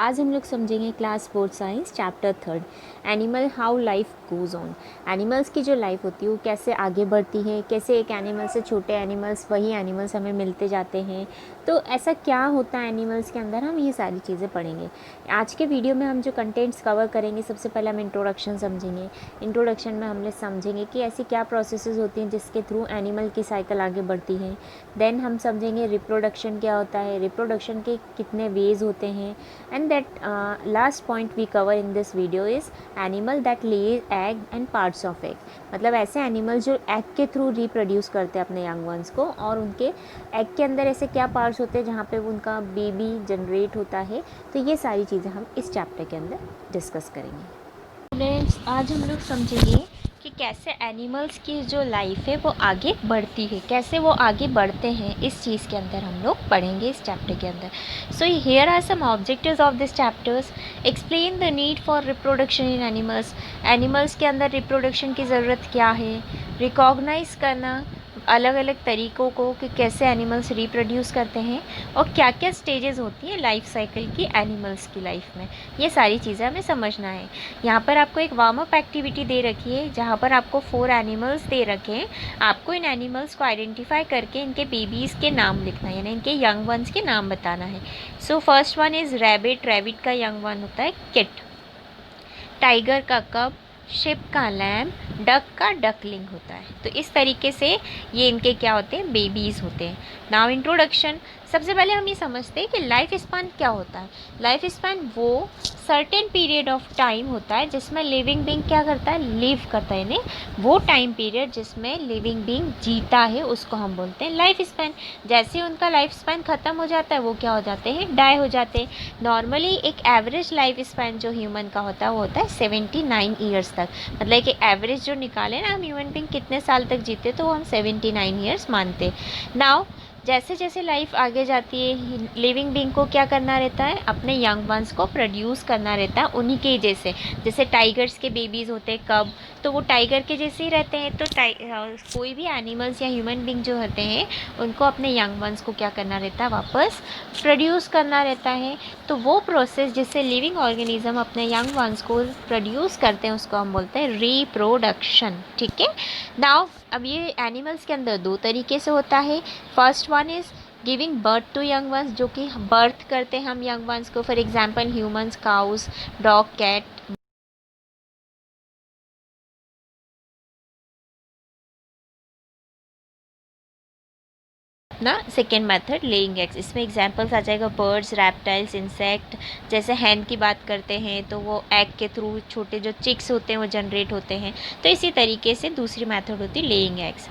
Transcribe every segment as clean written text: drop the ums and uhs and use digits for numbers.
आज हम लोग समझेंगे class 4 science chapter 3 animal how life goes on. Animals की जो लाइफ होती है वो कैसे आगे बढ़ती है, कैसे एक एनिमल से छोटे एनिमल्स वही एनिमल्स हमें मिलते जाते हैं, तो ऐसा क्या होता है एनिमल्स के अंदर, हम ये सारी चीज़ें पढ़ेंगे। आज के वीडियो में हम जो कंटेंट्स कवर करेंगे, सबसे पहले हम इंट्रोडक्शन समझेंगे। इंट्रोडक्शन में हम लोग समझेंगे कि ऐसी क्या प्रोसेसेस होती हैं जिसके थ्रू एनिमल की साइकिल आगे बढ़ती है। देन हम समझेंगे रिप्रोडक्शन क्या होता है, रिप्रोडक्शन के कितने वेज होते हैं, and that last point we cover in this video is animal that lays egg and parts of egg। मतलब ऐसे एनिमल जो एग के थ्रू रिप्रोड्यूस करते हैं अपने यंग वंस को, और उनके एग के अंदर ऐसे क्या पार्ट्स होते हैं जहाँ पे उनका बेबी जनरेट होता है। तो ये सारी चीज़ें हम इस चैप्टर के अंदर डिस्कस करेंगे। स्टूडेंट्स, आज हम लोग समझेंगे कि कैसे एनिमल्स की जो लाइफ है वो आगे बढ़ती है, कैसे वो आगे बढ़ते हैं, इस चीज़ के अंदर हम लोग पढ़ेंगे इस चैप्टर के अंदर। So here are some objectives of this chapters. Explain the need for reproduction in animals. Animals के अंदर रिप्रोडक्शन की ज़रूरत क्या है, रिकॉग्नाइज करना अलग अलग तरीक़ों को कि कैसे एनिमल्स रिप्रोड्यूस करते हैं, और क्या क्या स्टेजेस होती है लाइफ साइकिल की एनिमल्स की लाइफ में, ये सारी चीज़ें हमें समझना है। यहाँ पर आपको एक वार्म अप एक्टिविटी दे रखी है जहाँ पर आपको 4 एनिमल्स दे रखे हैं। आपको इन एनिमल्स को आइडेंटिफाई करके इनके बेबीज़ के नाम लिखना है, यानी इनके यंग वंस के नाम बताना है। So first one is rabbit. Rabbit का यंग वन होता है किट। टाइगर का कब। शिप का लैम। डक का डकलिंग होता है। तो इस तरीके से ये इनके क्या होते हैं, बेबीज़ होते हैं। Now introduction. सबसे पहले हम ये समझते हैं कि लाइफ स्पैन क्या होता है। लाइफ स्पैन वो सर्टेन पीरियड ऑफ टाइम होता है जिसमें लिविंग बीइंग क्या करता है, लिव करता है, यानी वो टाइम पीरियड जिसमें लिविंग बीइंग जीता है उसको हम बोलते हैं लाइफ स्पैन। जैसे उनका लाइफ स्पैन ख़त्म हो जाता है वो क्या हो जाते हैं, डाई हो जाते हैं। नॉर्मली एक एवरेज लाइफ स्पैन जो ह्यूमन का होता है वो होता है 79 ईयर्स तक। मतलब कि एवरेज जो निकाले ना हम ह्यूमन बीइंग कितने साल तक जीते, तो वो हम 79 ईयर्स मानते। नाउ जैसे जैसे लाइफ आगे जाती है, लिविंग बीइंग को क्या करना रहता है, अपने यंग वंस को प्रोड्यूस करना रहता है उन्हीं के जैसे टाइगर्स के बेबीज़ होते हैं कब, तो वो टाइगर के जैसे ही रहते हैं। तो कोई भी एनिमल्स या ह्यूमन बीइंग जो होते हैं उनको अपने यंग वंस को क्या करना रहता है, वापस प्रोड्यूस करना रहता है। तो वो प्रोसेस जिससे लिविंग ऑर्गेनिज्म अपने यंग वंस को प्रोड्यूस करते हैं उसको हम बोलते हैं रिप्रोडक्शन। ठीक है। नाउ अब ये एनिमल्स के अंदर 2 तरीके से होता है। First one is giving birth to young ones, जो कि बर्थ करते हैं हम यंग वंस को। For example humans, cows, dog, cat. ना सेकेंड मेथड लेइंग एग्स, इसमें एग्जांपल्स आ जाएगा बर्ड्स, रैप्टाइल्स, इंसेक्ट। जैसे हैन की बात करते हैं तो वो एग के थ्रू छोटे जो चिक्स होते हैं वो जनरेट होते हैं। तो इसी तरीके से दूसरी मेथड होती है लेइंग एग्स।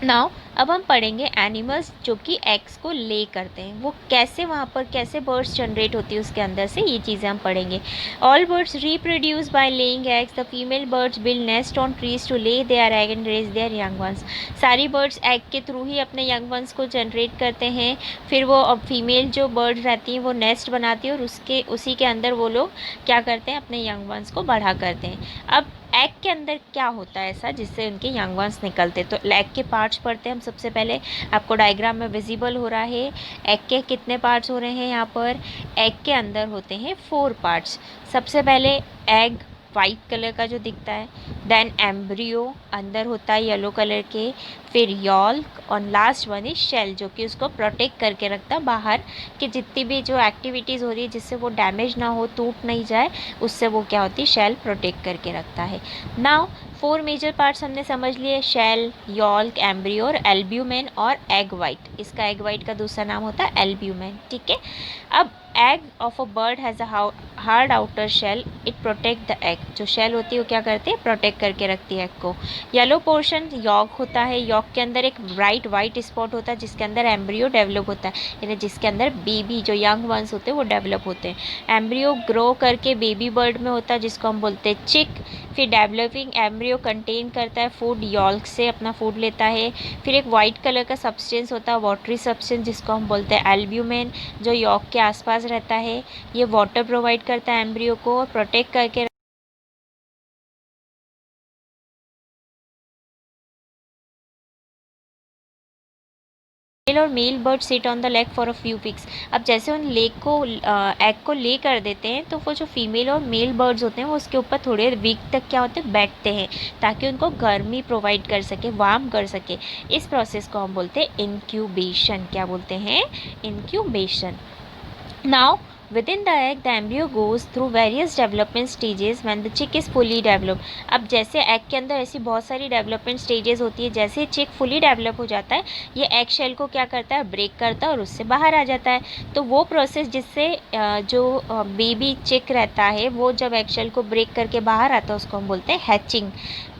नाउ अब हम पढ़ेंगे एनिमल्स जो कि एग्स को ले करते हैं, वो कैसे, वहाँ पर कैसे बर्ड्स जनरेट होती है उसके अंदर से, ये चीज़ें हम पढ़ेंगे। All birds reproduce by laying eggs. The female birds build nest on trees to lay their egg and raise their young ones. सारी बर्ड्स एग के थ्रू ही अपने यंग वंस को जनरेट करते हैं। फिर वो अब फीमेल जो बर्ड्स रहती हैं वो नेस्ट बनाती है और उसी के अंदर वो लोग क्या करते हैं, अपने यंग वंस को बढ़ा करते हैं। अब एग के अंदर क्या होता है ऐसा जिससे उनके यंग वंस निकलते, तो एग के पार्ट्स पढ़ते हैं हम सबसे पहले। आपको डायग्राम में विजिबल हो रहा है एग के कितने पार्ट्स हो रहे हैं। यहाँ पर एग के अंदर होते हैं 4 पार्ट्स। सबसे पहले एग वाइट कलर का जो दिखता है, देन एम्ब्रियो अंदर होता है येलो कलर के, फिर यॉल्क, और लास्ट वन इज शेल जो कि उसको प्रोटेक्ट करके रखता है बाहर कि जितनी भी जो एक्टिविटीज़ हो रही है जिससे वो डैमेज ना हो, टूट नहीं जाए, उससे वो क्या होती है, शेल प्रोटेक्ट करके रखता है। नाउ 4 मेजर पार्ट्स हमने समझ लिए, शेल, यॉल्क, एम्ब्रियो और एल्ब्यूमेन और एग वाइट। इसका एग वाइट का दूसरा नाम होता है एल्ब्यूमेन। ठीक है। अब egg of a bird has a hard outer shell, it protect the egg. जो शेल होती है वो क्या करती है, प्रोटेक्ट करके रखती है एग को। येलो पोर्शन यॉक होता है, यॉक के अंदर एक ब्राइट वाइट स्पॉट होता है जिसके अंदर एम्ब्रियो डेवलप होता है, यानी जिसके अंदर बेबी जो यंग वंस होते हैं वो डेवलप होते हैं। एम्ब्रियो ग्रो करके बेबी बर्ड में होता है जिसको हम बोलते हैं चिक। फिर डेवलपिंग एम्ब्रियो कंटेन करता है फूड, यॉल्क से अपना फूड लेता है। फिर एक वाइट कलर का सब्सटेंस होता है, वाटरी सब्सटेंस, जिसको हम बोलते हैं एल्ब्यूमेन, जो यॉक के आसपास रहता है। ये वाटर प्रोवाइड करता है एम्ब्रियो को और प्रोटेक्ट करके मेल और male bird sit on the leg for a few weeks. अब जैसे उन लेग को एग को ले कर देते हैं तो वो जो फीमेल और मेल बर्ड्स होते हैं वो उसके ऊपर थोड़े वीक तक क्या होते हैं, बैठते हैं, ताकि उनको गर्मी प्रोवाइड कर सके, वार्म कर सके। इस प्रोसेस को हम बोलते हैं इंक्यूबेशन। क्या बोलते हैं? Incubation. Now, within the egg, the embryo goes through various development stages when the chick is fully developed. अब जैसे एग के अंदर ऐसी बहुत सारी डेवलपमेंट स्टेजेस होती है, जैसे ही चिक फुली डेवलप हो जाता है ये एग शेल को क्या करता है, ब्रेक करता है और उससे बाहर आ जाता है। तो वो प्रोसेस जिससे जो बेबी चिक रहता है वो जब एग शेल को ब्रेक करके बाहर आता है उसको हम बोलते हैं हैचिंग।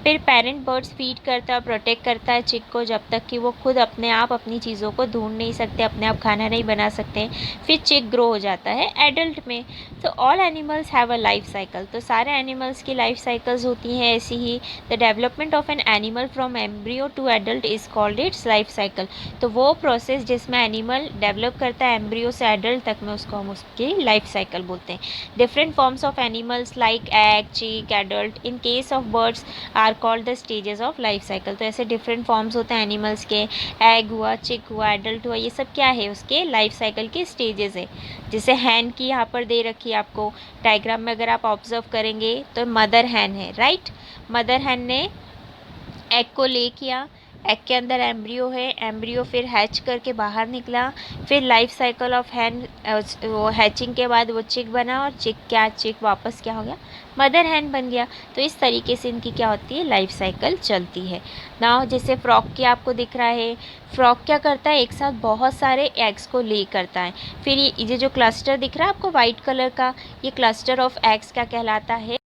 फिर पेरेंट बर्ड्स फीड करता है, प्रोटेक्ट करता है चिक को जब तक कि वो खुद अपने आप अपनी चीज़ों को ढूंढ नहीं सकते, अपने आप खाना नहीं बना सकते। फिर चिक ग्रो हो जाता है एडल्ट में। तो all animals have a life cycle. तो सारे एनिमल्स की लाइफ साइकिल्स होती हैं ऐसी ही। The development of an animal from embryo to adult is called its life cycle. तो वो प्रोसेस जिसमें एनिमल डेवलप करता है एम्ब्रियो से एडल्ट तक में उसको हम उसकी लाइफ साइकिल बोलते हैं। Different forms of animals like egg, chick, adult in case of birds are called the stages of life cycle. तो ऐसे डिफरेंट फॉर्म्स होते हैं एनिमल्स के, एग हुआ, चिक हुआ, एडल्ट हुआ, ये सब क्या है, उसके लाइफ साइकिल के स्टेजेस है। जैसे हैन की यहाँ पर दे रखी है आपको डायग्राम में, अगर आप ऑब्जर्व करेंगे तो मदर हैन है, राइट। मदर हैन ने एग को ले किया, एग के अंदर एम्ब्रियो है, एम्ब्रियो फिर हैच करके बाहर निकला, फिर लाइफ साइकिल ऑफ हैन, वो हैचिंग के बाद वो चिक बना और चिक वापस क्या हो गया, मदर हैन बन गया। तो इस तरीके से इनकी क्या होती है, लाइफ साइकिल चलती है ना। जैसे फ्रॉग की आपको दिख रहा है, फ्रॉग क्या करता है, एक साथ बहुत सारे एग्स को ले करता है। फिर ये जो क्लस्टर दिख रहा है आपको वाइट कलर का, ये क्लस्टर ऑफ एग्स क्या कहलाता है,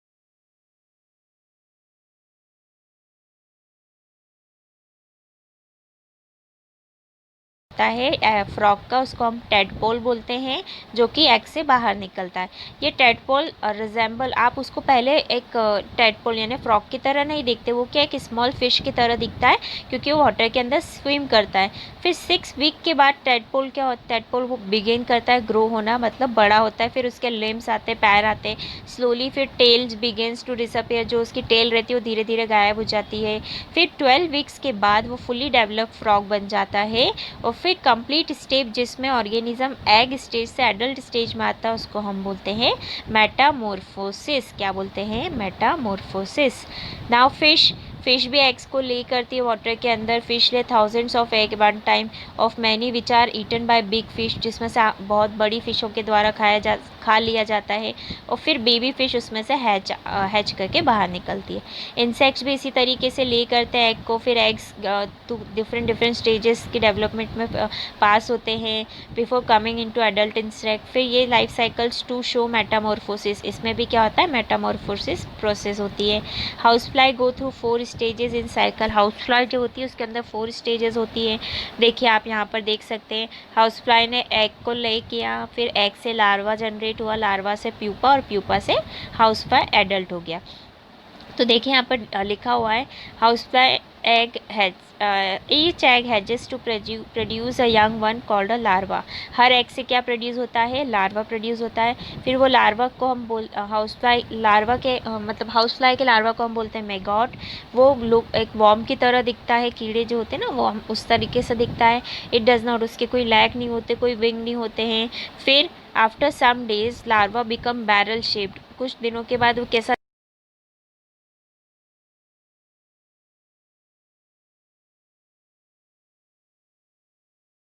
है फ्रॉग का, उसको हम टेडपोल बोलते हैं, जो कि एग से बाहर निकलता है। ये टेडपोल रिजेंबल, आप उसको पहले एक टेडपोल यानी फ्रॉग की तरह नहीं देखते, वो क्या एक स्मॉल फिश की तरह दिखता है क्योंकि वो वाटर के अंदर स्विम करता है। फिर 6 वीक के बाद टेडपोल क्या होता है, टेडपोल वो बिगिन करता है ग्रो होना, मतलब बड़ा होता है। फिर उसके लिम्स आते हैं, पैर आते हैं स्लोली। फिर टेल्स बिगिन्स टू डिसअपियर, जो उसकी टेल रहती है वो धीरे धीरे गायब हो जाती है। फिर 12 वीक्स के बाद वो फुली डेवलप फ्रॉग बन जाता है। और फिर कंप्लीट स्टेप जिसमें ऑर्गेनिज्म एग स्टेज से एडल्ट स्टेज में आता है उसको हम बोलते हैं मेटामॉर्फोसिस। क्या बोलते हैं, मेटामॉर्फोसिस। नाउ फिश भी एग्स को ले करती है वाटर के अंदर। Fish lay thousands of egg one time of many which are eaten by big fish, जिसमें से बहुत बड़ी फिशों के द्वारा खा लिया जाता है। और फिर बेबी फिश उसमें से हैच करके बाहर निकलती है। इंसेक्ट्स भी इसी तरीके से ले करते हैं एग को, फिर एग्स डिफरेंट स्टेजेस की डेवलपमेंट में पास होते हैं before coming into adult insect. फिर ये life cycles to show metamorphosis, इसमें भी क्या होता है, मेटामॉर्फोसिस प्रोसेस होती है। House fly go through 4 stages in cycle. House fly जो होती है उसके अंदर 4 स्टेजेस होती है। देखिए आप यहाँ पर देख सकते हैं, हाउस फ्लाई ने एग को ले किया, फिर एग से लार्वा जनरेट हुआ, लार्वा से प्यूपा और प्यूपा से हाउस फ्लाई एडल्ट हो गया। तो देखिए यहाँ पर लिखा हुआ है house fly egg has each egg hatches to produce a young one called a larva. हर एग से क्या प्रोड्यूस होता है, लार्वा प्रोड्यूस होता है। फिर वो लार्वा को हम हाउस फ्लाई लार्वा के मतलब हाउस फ्लाई के लार्वा को हम बोलते हैं मैगॉट। वो लोग एक वॉर्म की तरह दिखता है, कीड़े जो होते हैं ना वो उस तरीके से दिखता है। इट डज नॉट, उसके कोई लैग नहीं होते, कोई विंग नहीं होते हैं। फिर after some days larva become barrel shaped, कुछ दिनों के बाद वो कैसा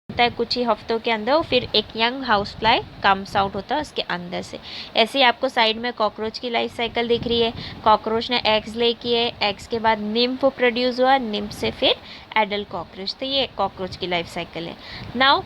है, कुछ ही हफ्तों के अंदर फिर एक young house fly comes out होता है उसके अंदर से। ऐसे ही आपको साइड में कॉकरोच की लाइफ साइकिल दिख रही है। कॉकरोच ने एग्स ले किए, एग्स के बाद निम्फ प्रोड्यूस हुआ, निम्फ से फिर एडल्ट कॉकरोच। तो ये कॉकरोच की लाइफ साइकिल है। नाउ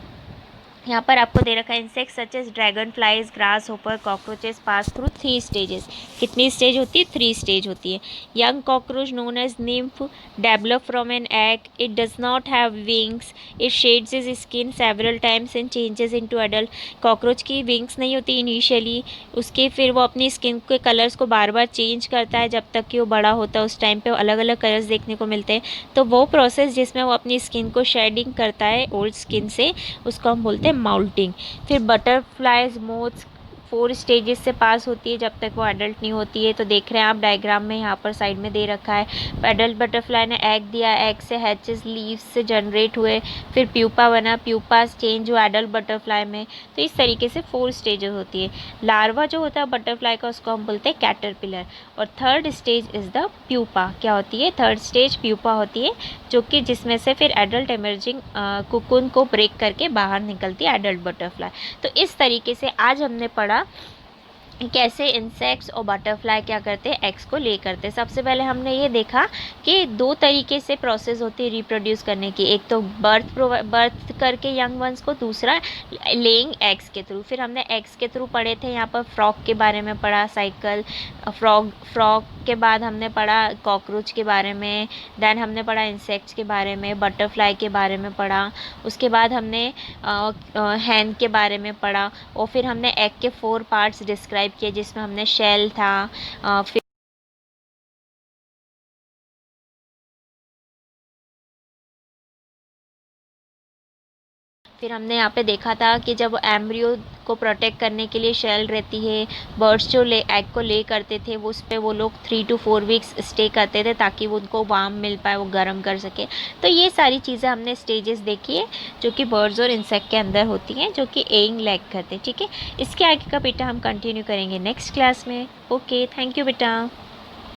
यहाँ पर आपको दे रखा है insect such as dragonflies, grasshopper, cockroaches pass through 3 stages. कितनी स्टेज होती है, 3 स्टेज होती है। Young cockroach known as nymph develop from an egg, it does not have wings, it sheds its skin several times and changes into adult. Cockroach की wings नहीं होती initially, उसके फिर वो अपनी स्किन के कलर्स को बार बार चेंज करता है जब तक कि वो बड़ा होता है। उस टाइम पे अलग अलग कलर्स देखने को मिलते हैं। तो वो प्रोसेस जिसमें वो अपनी स्किन को शेडिंग करता है ओल्ड स्किन से, उसको हम बोलते हैं माउल्टिंग। फिर बटरफ्लाइज, मोथ्स, 4 स्टेजेस से पास होती है जब तक वो एडल्ट नहीं होती है। तो देख रहे हैं आप डायग्राम में, यहाँ पर साइड में दे रखा है। एडल्ट बटरफ्लाई ने एग दिया, एग से हैचेस लीव्स से जनरेट हुए, फिर प्यूपा बना, प्यूपा चेंज हुआ एडल्ट बटरफ्लाई में। तो इस तरीके से 4 स्टेजेस होती है। लार्वा जो होता है बटरफ्लाई का, उसको हम बोलते हैं कैटरपिलर। और third stage is the pupa. क्या होती है? थर्ड स्टेज प्यूपा होती है, जो कि जिसमें से फिर एडल्ट एमर्जिंग कुकुन को ब्रेक करके बाहर निकलती है एडल्ट बटरफ्लाई। तो इस तरीके से आज हमने पढ़ा कैसे इंसेक्ट्स और बटरफ्लाई क्या करते हैं, एग्स को ले करते हैं। सबसे पहले हमने ये देखा कि 2 तरीके से प्रोसेस होती है रिप्रोड्यूस करने की। एक तो बर्थ करके यंग वंस को, दूसरा लेइंग एग्स के थ्रू। फिर हमने एग्स के थ्रू पढ़े थे, यहाँ पर फ्रॉग के बारे में पढ़ा, साइकिल फ्रॉग के बाद हमने पढ़ा कॉकरोच के बारे में, देन हमने पढ़ा इंसेक्ट्स के बारे में, बटरफ्लाई के बारे में पढ़ा, उसके बाद हमने हैन के बारे में पढ़ा, और फिर हमने एग के 4 पार्ट्स डिस्क्राइब किए, जिसमें हमने शेल था, फिर हमने यहाँ पे देखा था कि जब एम्ब्रियो को प्रोटेक्ट करने के लिए शेल रहती है, बर्ड्स जो एग को ले करते थे वो उस पर वो लोग 3 to 4 वीक्स स्टे करते थे ताकि वो उनको वार्म मिल पाए, वो गर्म कर सके। तो ये सारी चीज़ें हमने स्टेजेस देखी है जो कि बर्ड्स और इंसेक्ट के अंदर होती हैं, जो कि एइंग लैग करते हैं। ठीक है, इसके आगे का बेटा हम कंटिन्यू करेंगे नेक्स्ट क्लास में। ओके, थैंक यू बेटा।